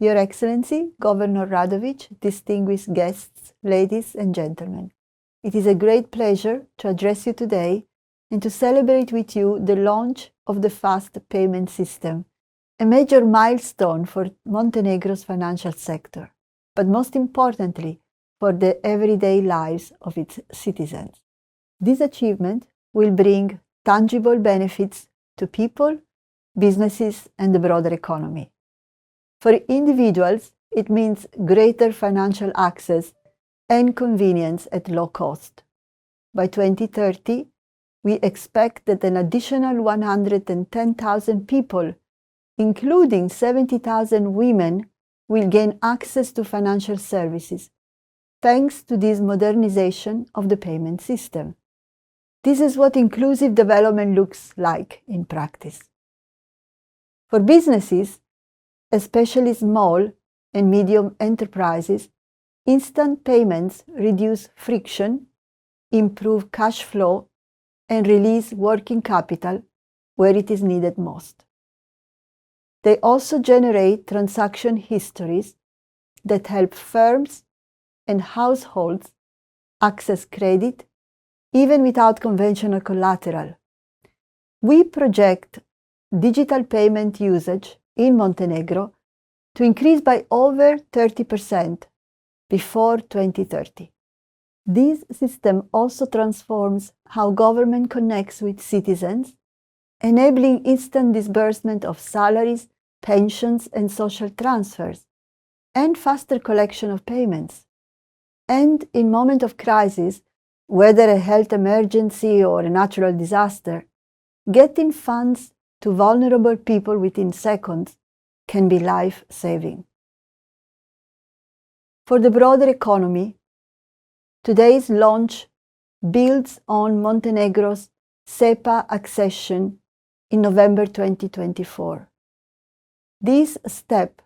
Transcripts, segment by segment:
Your Excellency, Governor Radović, distinguished guests, ladies and gentlemen, it is a great pleasure to address you today and to celebrate with you the launch of the fast payment system, a major milestone for Montenegro's financial sector, but most importantly, for the everyday lives of its citizens. This achievement will bring tangible benefits to people, businesses, and the broader economy. For individuals, it means greater financial access and convenience at low cost. By 2030, we expect that an additional 110,000 people, including 70,000 women, will gain access to financial services, thanks to this modernization of the payment system. This is what inclusive development looks like in practice. For businesses, especially small and medium enterprises, instant payments reduce friction, improve cash flow, and release working capital where it is needed most. They also generate transaction histories that help firms and households access credit even without conventional collateral. We project digital payment usage in Montenegro to increase by over 30% before 2030. This system also transforms how government connects with citizens, enabling instant disbursement of salaries, pensions, and social transfers, and faster collection of payments. And in moments of crisis, whether a health emergency or a natural disaster, getting funds to vulnerable people within seconds can be life-saving. For the broader economy, today's launch builds on Montenegro's SEPA accession in November 2024. This step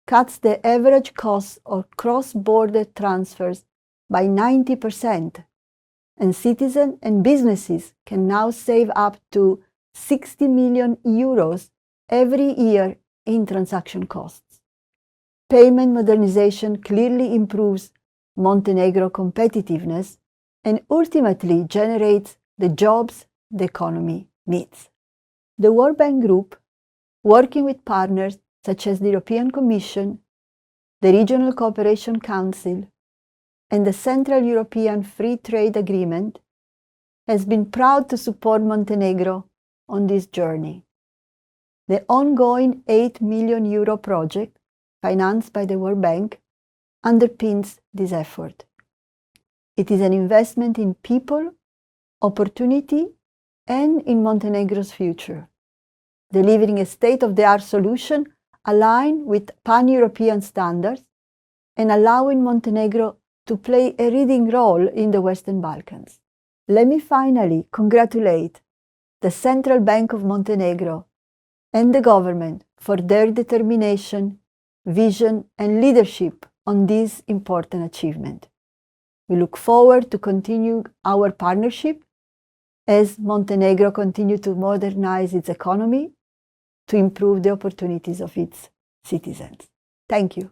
cuts the average cost of cross-border transfers by 90%, and citizens and businesses can now save up to 60 million euros every year in transaction costs. Payment modernization clearly improves Montenegro competitiveness and ultimately generates the jobs the economy needs. The World Bank Group, working with partners such as the European Commission, the Regional Cooperation Council, and the Central European Free Trade Agreement, has been proud to support Montenegro on this journey. The ongoing €8 million project, financed by the World Bank, underpins this effort. It is an investment in people, opportunity, and in Montenegro's future, delivering a state-of-the-art solution aligned with pan-European standards and allowing Montenegro to play a leading role in the Western Balkans. Let me finally congratulate the Central Bank of Montenegro and the government for their determination, vision, and leadership on this important achievement. We look forward to continuing our partnership as Montenegro continues to modernize its economy to improve the opportunities of its citizens. Thank you.